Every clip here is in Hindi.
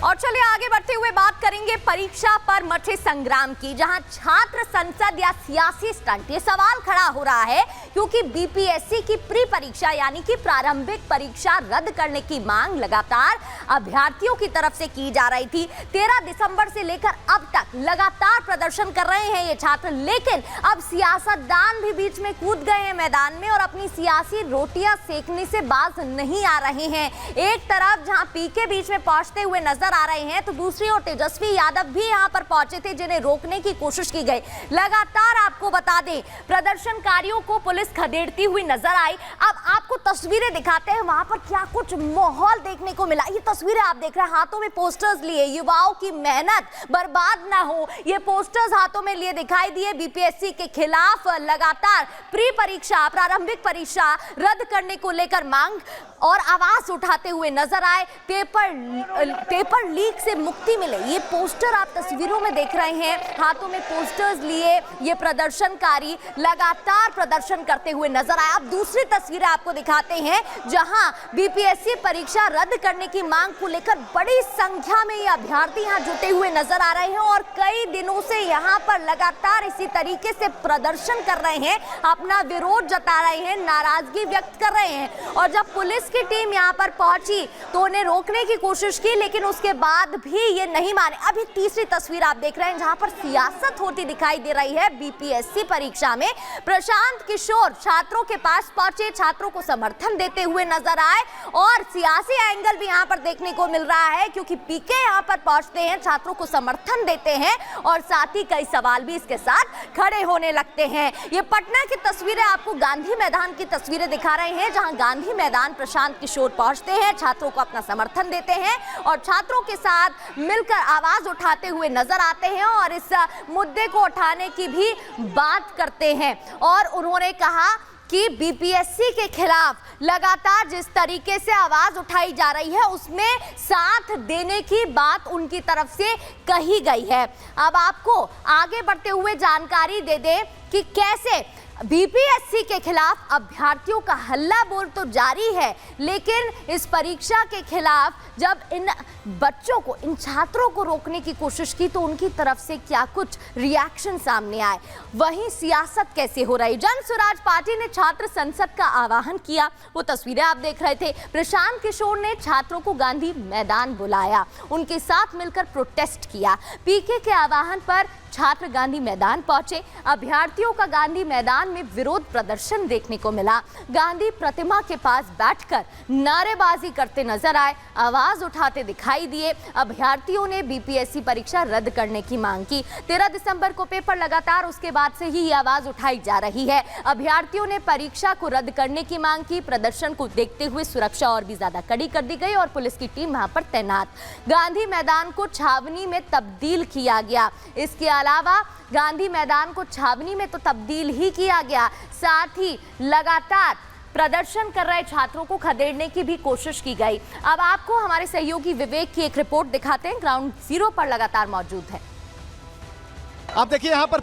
और चलिए आगे बढ़ते हुए बात करेंगे परीक्षा पर मचे संग्राम की, जहां छात्र संसद या सियासी स्टंट, ये सवाल खड़ा हो रहा है क्योंकि बीपीएससी की प्री परीक्षा यानी कि प्रारंभिक परीक्षा रद्द करने की मांग लगातार अभ्यर्थियों की तरफ से की जा रही थी। 13 दिसंबर से लेकर अब तक लगातार प्रदर्शन कर रहे हैं ये छात्र, लेकिन अब सियासतदान भी बीच में कूद गए हैं मैदान में और अपनी सियासी रोटियां सेकने से बाज नहीं आ रहे हैं। एक तरफ जहां पीके बीच में पहुंचते हुए नजर आ रहे हैं तो दूसरी ओर तेजस्वी यादव भी यहां पर पहुंचे थे, जिन्हें रोकने की कोशिश की गई। लगातार आपको बता दें प्रदर्शनकारियों को पुलिस खदेड़ती हुई नजर आई। अब आपको तस्वीरें दिखाते हैं वहां पर क्या कुछ माहौल देखने को मिला। ये तस्वीरें आप देख रहे हैं, हाथों में पोस्टर्स लिए, युवाओं की मेहनत बर्बाद ना हो ये पोस्टर्स हाथों में लिए दिखाई दिए। बीपीएससी के खिलाफ लगातार प्री परीक्षा प्रारंभिक परीक्षा रद्द करने को लेकर मांग और आवाज उठाते हुए नजर आए। पेपर लीक से मुक्ति मिले, ये पोस्टर आप तस्वीरों में देख रहे हैं। हाथों में पोस्टर्स लिए ये प्रदर्शनकारी लगातार प्रदर्शन करते हुए नजर आए। अब दूसरी तस्वीरें आपको दिखाते हैं जहां बीपीएससी परीक्षा रद्द करने की मांग को लेकर बड़ी संख्या में ये अभ्यर्थी यहां जुटे हुए नजर आ रहे हैं और कई दिनों से यहां पर लगातार इसी तरीके से प्रदर्शन कर रहे हैं, अपना विरोध जता रहे हैं, नाराजगी व्यक्त कर रहे हैं। और जब पुलिस की टीम यहां पर पहुंची तो उन्हें रोकने की कोशिश की, लेकिन उसके बाद भी ये नहीं माने। अभी तीसरी तस्वीर आप देख रहे हैं जहां पर सियासत होती दिखाई दे रही है। बीपीएससी परीक्षा में प्रशांत किशोर छात्रों के पास पहुंचे, छात्रों को समर्थन देते हुए नजर आए और सियासी एंगल भी यहां पर देखने को मिल रहा है क्योंकि पीके यहां पर पहुंचते हैं, छात्रों को समर्थन देते हैं और साथ ही कई सवाल भी इसके साथ खड़े होने लगते हैं। ये पटना की तस्वीरें आपको गांधी मैदान की तस्वीरें दिखा रहे हैं जहां गांधी मैदान प्रशांत किशोर पहुंचते हैं, छात्रों को अपना समर्थन देते हैं और छात्रों के साथ मिलकर आवाज उठाते हुए नजर आते हैं और इस मुद्दे को उठाने की भी बात करते हैं। और उन्होंने कहा कि बीपीएससी के खिलाफ लगातार जिस तरीके से आवाज उठाई जा रही है उसमें साथ देने की बात उनकी तरफ से कही गई है। अब आपको आगे बढ़ते हुए जानकारी दे दें कि कैसे बीपीएससी के खिलाफ अभ्यर्थियों का हल्ला बोल तो जारी है, लेकिन इस परीक्षा के खिलाफ जब इन बच्चों को, इन छात्रों को रोकने की कोशिश की तो उनकी तरफ से क्या कुछ रिएक्शन सामने आए। वहीं सियासत कैसे हो रही। जन स्वराज पार्टी ने छात्र संसद का आह्वान किया, वो तस्वीरें आप देख रहे थे। प्रशांत किशोर ने छात्रों को गांधी मैदान बुलाया, उनके साथ मिलकर प्रोटेस्ट किया। पीके के आह्वान पर छात्र गांधी मैदान पहुंचे। अभ्यर्थियों का गांधी मैदान में विरोध प्रदर्शन देखने को मिला। गांधी प्रतिमा के पास बैठकर नारेबाजी करते नजर आए, आवाज उठाते दिखाई दिए। अभ्यर्थियों ने बीपीएससी परीक्षा रद्द करने की मांग की। 13 दिसंबर को पेपर लगातार उसके बाद से ही ये आवाज उठाई जा रही है। अभ्यर्थियों ने परीक्षा को रद्द करने की मांग की। प्रदर्शन को देखते हुए सुरक्षा और भी ज्यादा कड़ी कर दी गई और पुलिस की टीम वहां पर तैनात। गांधी मैदान को छावनी में तब्दील किया गया। इसके अलावा गांधी मैदान को छावनी में तो तब्दील ही किया गया, साथ ही लगातार प्रदर्शन कर रहे छात्रों को खदेड़ने की भी कोशिश की गई। अब आपको हमारे सहयोगी विवेक की एक रिपोर्ट दिखाते हैं, ग्राउंड जीरो पर लगातार मौजूद है। आप देखिए यहाँ पर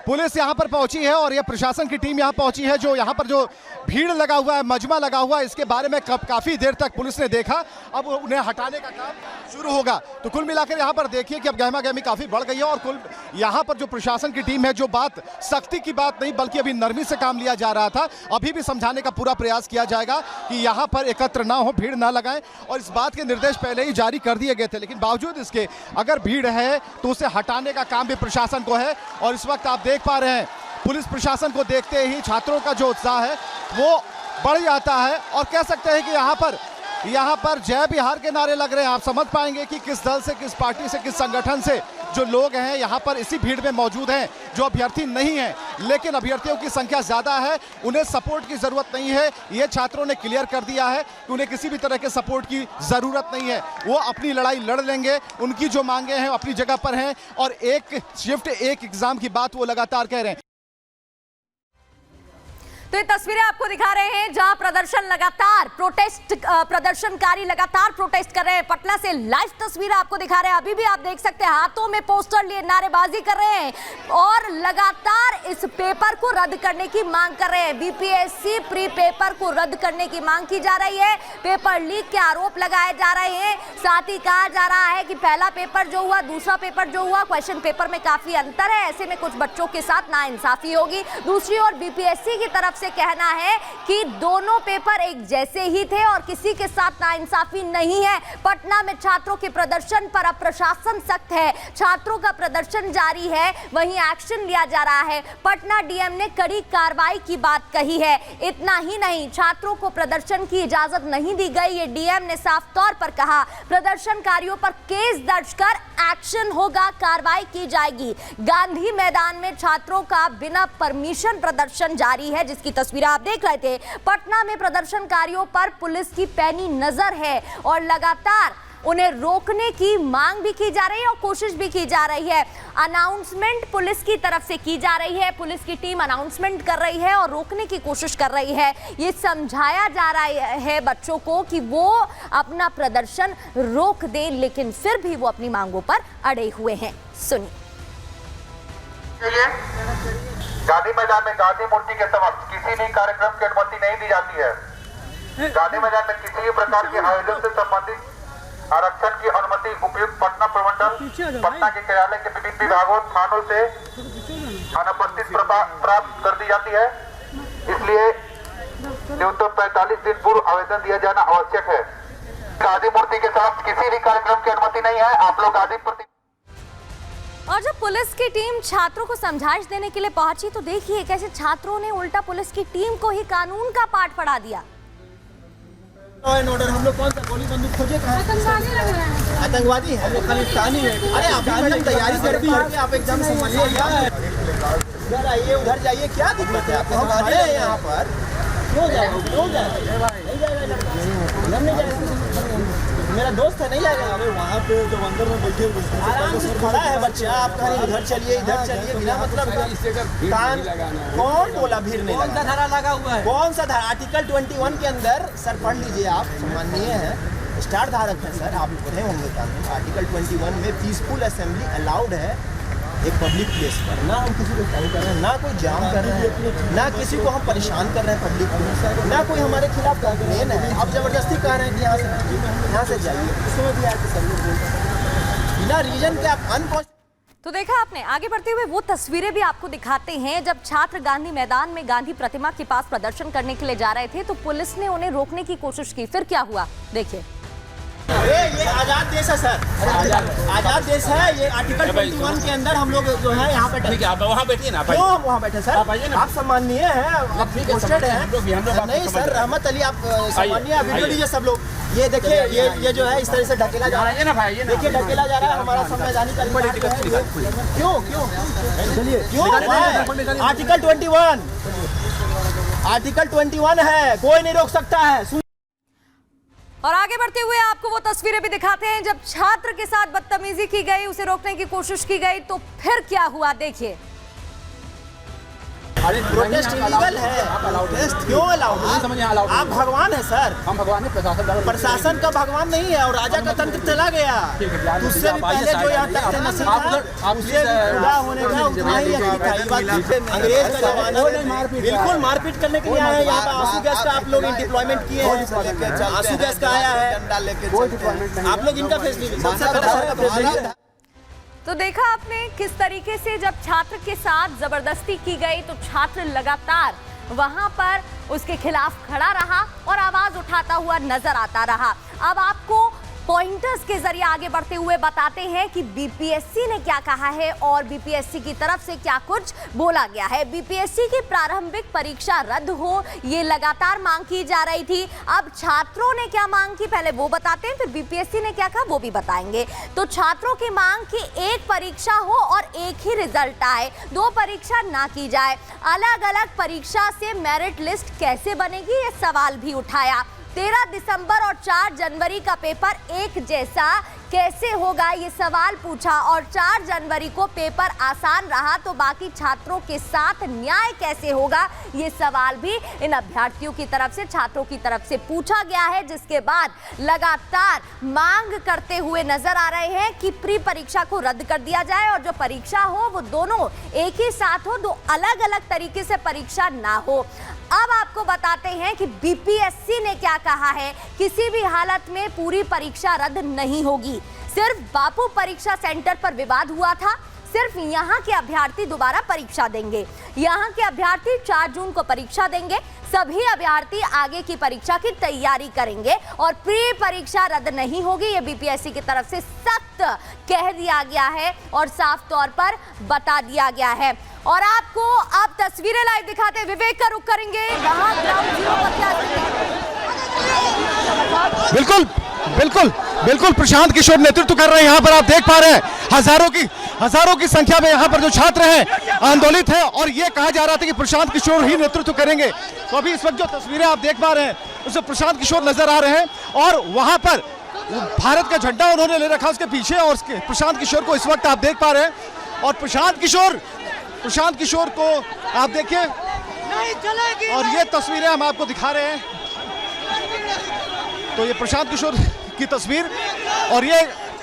पुलिस यहाँ पर पहुंची है और यह प्रशासन की टीम यहाँ पहुंची है। जो यहाँ पर जो भीड़ लगा हुआ है, मजमा लगा हुआ है, इसके बारे में काफी देर तक पुलिस ने देखा। अब उन्हें हटाने का काम शुरू होगा। तो कुल मिलाकर यहाँ पर देखिए कि अब गहमा-गहमी काफी बढ़ गई है और कुल यहाँ पर जो प्रशासन की टीम है, जो बात सख्ती की बात नहीं बल्कि अभी नरमी से काम लिया जा रहा था, अभी भी समझाने का पूरा प्रयास किया जाएगा कि यहाँ पर एकत्र ना हो, भीड़ ना लगाएं। और इस बात के निर्देश पहले ही जारी कर दिए गए थे, लेकिन बावजूद इसके अगर भीड़ है तो उसे हटाने का काम भी प्रशासन को है। और इस वक्त आप देख पा रहे हैं पुलिस प्रशासन को देखते ही छात्रों का जो उत्साह है वो बढ़ जाता है और कह सकते हैं कि यहाँ पर जय बिहार के नारे लग रहे हैं। आप समझ पाएंगे कि किस दल से, किस पार्टी से, किस संगठन से जो लोग हैं यहाँ पर इसी भीड़ में मौजूद हैं, जो अभ्यर्थी नहीं हैं, लेकिन अभ्यर्थियों की संख्या ज्यादा है, उन्हें सपोर्ट की जरूरत नहीं है। ये छात्रों ने क्लियर कर दिया है कि उन्हें किसी भी तरह के सपोर्ट की जरूरत नहीं है, वो अपनी लड़ाई लड़ लेंगे। उनकी जो मांगे हैं अपनी जगह पर हैं और एक शिफ्ट एक एग्जाम की बात वो लगातार कह रहे हैं। तो ये तस्वीरें आपको दिखा रहे हैं जहां प्रदर्शनकारी लगातार प्रोटेस्ट कर रहे हैं। पटना से लाइव तस्वीरें आपको दिखा रहे हैं। अभी भी आप देख सकते हैं हाथों में पोस्टर लिए नारेबाजी कर रहे हैं और लगातार इस पेपर को रद्द करने की मांग कर रहे हैं। बीपीएससी प्री पेपर को रद्द करने की मांग की जा रही है। पेपर लीक के आरोप लगाए जा रहे हैं। साथ ही कहा जा रहा है कि पहला पेपर जो हुआ, दूसरा पेपर जो हुआ, क्वेश्चन पेपर में काफी अंतर है। ऐसे में कुछ बच्चों के साथ नाइंसाफी होगी। दूसरी ओर बीपीएससी की तरफ से कहना है कि दोनों पेपर एक जैसे ही थे और किसी के साथ नाइंसाफी नहीं है। पटना में छात्रों के प्रदर्शन पर अब प्रशासन सख्त है। छात्रों का प्रदर्शन जारी है, वहीं एक्शन लिया जा रहा है। पटना डीएम ने कड़ी कार्रवाई की बात कही है। इतना ही नहीं, छात्रों को प्रदर्शन की इजाजत नहीं दी गई, ये डीएम ने साफ तौर पर कहा। प्रदर्शनकारियों पर केस दर्ज कर एक्शन होगा, कार्रवाई की जाएगी। गांधी मैदान में छात्रों का बिना परमिशन प्रदर्शन जारी है, जिसकी तस्वीर आप देख रहे थे। पटना में प्रदर्शनकारियों पर पुलिस की पैनी नजर है और लगातार उन्हें रोकने की मांग भी की जा रही है और कोशिश भी की जा रही है। अनाउंसमेंट पुलिस की तरफ से की जा रही है। पुलिस की टीम अनाउंसमेंट कर रही है और रोकने की कोशिश कर रही है। ये समझाया जा रहा है बच्चों को कि वो अपना प्रदर्शन रोक दें, लेकिन फिर भी वो अपनी मांगों पर अड़े हुए हैं। सुनिए। गांधी मैदान में गांधी मूर्ति के समक्ष किसी भी कार्यक्रम की अनुमति नहीं दी जाती है। गांधी मैदान में किसी भी प्रकार के आयोजन से संबंधित आरक्षण की अनुमति उपयुक्त पटना प्रमंडल, पटना के कार्यालय के विभिन्न विभागों, थानों से अनुपस्थित प्राप्त कर दी जाती है। इसलिए न्यूनतम 45 दिन पूर्व आवेदन दिया जाना आवश्यक है। गांधी मूर्ति के साथ किसी भी कार्यक्रम की अनुमति नहीं है। आप लोग गांधी मूर्ति। और जब पुलिस की टीम छात्रों को समझाइश देने के लिए पहुंची तो देखिए कैसे छात्रों ने उल्टा पुलिस की टीम को ही कानून का पाठ पढ़ा दिया। ऑर्डर हम लोग कौन सा गोली बंदूक खोजे कहाँ? आतंकवादी लग रहे हैं। आतंकवादी है वो खालिस्तानी है। अरे आप मैडम तैयारी करती है, आप एकदम समझिए क्या है। इधर आइए, उधर जाइए, क्या दिक्कत है आपको? हम खड़े हैं यहाँ पर। क्यों जाएगा? क्यों जाएगा? नहीं जाएगा लड़का, नहीं जाएगा। मेरा दोस्त है, नहीं जाएगा। अरे वहाँ पे तो अंदर में बैठे हुए आराम से खड़ा है बच्चा। आप कहीं इधर चलिए, इधर चलिए, बिना मतलब कान। कौन बोला भीड़ नहीं? कौन सा धारा लगा हुआ है? कौन सा धारा? आर्टिकल 21 के अंदर सर पढ़ लीजिए आप, सम्माननीय है, स्टार धारक है सर, आप पढ़े होंगे कानून। आर्टिकल 21 में पीसफुल असेंबली अलाउड है एक पब्लिक प्लेस पर। ना हम किसी को तंग कर रहे हैं, ना कोई जाम कर रहे हैं, ना किसी को हम परेशान कर रहे हैं पब्लिक प्लेस, ना कोई हमारे खिलाफ कंप्लेन है। आप जबरदस्ती कह रहे हैं कि यहाँ से जाइए, उसमें भी आके सब लोग बोलते हैं बिना रीजन के आप अनकॉन्स्टिट्यूशनल। तो देखा आपने। आगे बढ़ते हुए वो तस्वीरें भी आपको दिखाते हैं जब छात्र गांधी मैदान में गांधी प्रतिमा के पास प्रदर्शन करने के लिए जा रहे थे तो पुलिस ने उन्हें रोकने की कोशिश की। फिर क्या हुआ देखिए। अरे ये आजाद देश है सर, आजाद देश है। ये आर्टिकल 21 के अंदर हम लोग जो है यहाँ पे ठीक है, आप वहाँ बैठिए ना। क्यों हम वहाँ बैठे सर? आप सम्माननीय हैं, पोस्टेड हैं। नहीं सर, रहमत अली आप सम्माननीय, वीडियो लीजिए सब लोग। ये देखिए, ये जो है इस तरह से ढकेला जा रहा है ना भाई, देखिए ढकेला जा रहा है हमारा संवैधानिक अधिकार। क्यों क्यों? चलिए क्यों? आर्टिकल 21 है, कोई नहीं रोक सकता है। और आगे बढ़ते हुए आपको वो तस्वीरें भी दिखाते हैं जब छात्र के साथ बदतमीजी की गई, उसे रोकने की कोशिश की गई तो फिर क्या हुआ देखिए। प्रोटेस्ट इलीगल है। प्रोटेस्ट क्यों अलाउड है? आप भगवान है सर। हम भगवान है, प्रशासन का भगवान नहीं है और राजा का तंत्र चला गया। उससे भी पहले जो यहाँ तक नसीब था, उससे खुदा होने का उतना ही यकीन था। ये बात अंग्रेज का जमाना में बिल्कुल मारपीट करने के लिए आया है। यहाँ पे आंसू गैस का आप लोग डिप्लॉयमेंट किए हैं, आंसू गैस का आया है। आप लोग इनका फैसला तो देखा आपने किस तरीके से जब छात्र के साथ जबरदस्ती की गई तो छात्र लगातार वहां पर उसके खिलाफ खड़ा रहा और आवाज उठाता हुआ नजर आता रहा। अब आपको पॉइंटर्स के जरिए आगे बढ़ते हुए बताते हैं कि बीपीएससी ने क्या कहा है और बीपीएससी की तरफ से क्या कुछ बोला गया है। बीपीएससी की प्रारंभिक परीक्षा रद्द हो, ये लगातार मांग की जा रही थी। अब छात्रों ने क्या मांग की पहले वो बताते हैं, फिर बीपीएससी ने क्या कहा वो भी बताएंगे। तो छात्रों की मांग की एक परीक्षा हो और एक ही रिजल्ट आए, दो परीक्षा ना की जाए। अलग अलग परीक्षा से मेरिट लिस्ट कैसे बनेगी ये सवाल भी उठाया। 13 दिसंबर और 4 जनवरी का पेपर एक जैसा कैसे होगा, ये सवाल पूछा। और 4 जनवरी को पेपर आसान रहा तो बाकी छात्रों के साथ न्याय कैसे होगा, ये सवाल भी इन अभ्यर्थियों की तरफ से, छात्रों की तरफ से पूछा गया है। जिसके बाद लगातार मांग करते हुए नजर आ रहे हैं कि प्री परीक्षा को रद्द कर दिया जाए और जो परीक्षा हो वो दोनों एक ही साथ हो, दो अलग अलग तरीके से परीक्षा ना हो। अब आपको बताते हैं कि बीपीएससी ने क्या कहा है। किसी भी हालत में पूरी परीक्षा रद्द नहीं होगी। सिर्फ बापू परीक्षा सेंटर पर विवाद हुआ था, सिर्फ यहाँ के अभ्यर्थी दोबारा परीक्षा देंगे। यहाँ के अभ्यर्थी 4 जून को परीक्षा देंगे। सभी अभ्यर्थी आगे की परीक्षा की तैयारी करेंगे और प्री परीक्षा रद्द नहीं होगी। ये बीपीएससी की तरफ से सख्त कह दिया गया है और साफ तौर पर बता दिया गया है। और आपको अब तस्वीरें लाइव दिखाते विवेक का रुख करेंगे। यहाँ ग्राउंड जीरो पर क्या बिल्कुल बिल्कुल बिल्कुल प्रशांत किशोर नेतृत्व कर रहे हैं। यहाँ पर आप देख पा रहे हैं हजारों की संख्या में यहाँ पर जो छात्र हैं आंदोलित हैं और ये कहा जा रहा था कि प्रशांत किशोर ही नेतृत्व करेंगे। तो अभी इस वक्त जो तस्वीरें आप देख पा रहे हैं उसमें प्रशांत किशोर नजर आ रहे हैं और वहां पर भारत का झंडा उन्होंने ले रखा उसके पीछे और उसके प्रशांत किशोर को इस वक्त आप देख पा रहे हैं। और प्रशांत किशोर को आप देखिए और ये तस्वीरें हम आपको दिखा रहे हैं। तो ये प्रशांत किशोर की तस्वीर और ये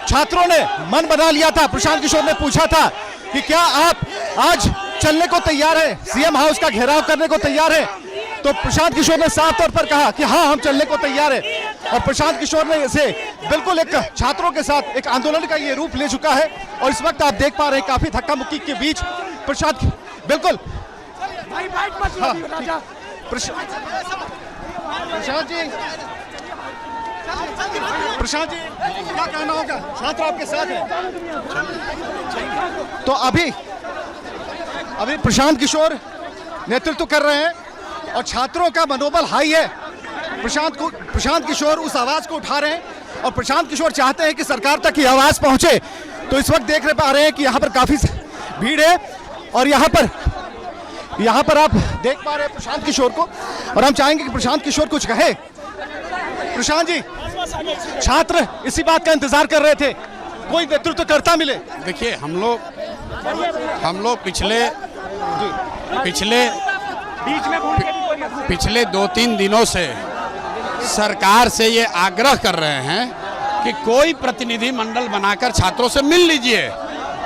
छात्रों ने मन बना लिया था। प्रशांत किशोर ने पूछा था कि क्या आप आज चलने को तैयार हैं, सीएम हाउस का घेराव करने को तैयार हैं। तो प्रशांत किशोर ने साफ तौर पर कहा कि हाँ हम चलने को तैयार हैं। और प्रशांत किशोर ने इसे बिल्कुल एक छात्रों के साथ एक आंदोलन का ये रूप ले चुका है। और इस वक्त आप देख पा रहे हैं काफी धक्का मुक्की के बीच प्रशांत बिल्कुल प्रशांत जी क्या कहना होगा, छात्र आपके साथ हैं। तो अभी प्रशांत किशोर नेतृत्व कर रहे हैं और छात्रों का मनोबल हाई है। प्रशांत किशोर उस आवाज को उठा रहे हैं और प्रशांत किशोर चाहते हैं कि सरकार तक ये आवाज पहुंचे। तो इस वक्त देख पा रहे हैं कि यहाँ पर काफी भीड़ है और यहाँ पर आप देख पा रहे हैं प्रशांत किशोर को और हम चाहेंगे कि प्रशांत किशोर कुछ कहे। प्रशांत जी, छात्र इसी बात का इंतजार कर रहे थे, कोई नेतृत्व करता मिले। देखिए हम लोग पिछले 2-3 दिनों से सरकार से ये आग्रह कर रहे हैं कि कोई प्रतिनिधि मंडल बनाकर छात्रों से मिल लीजिए।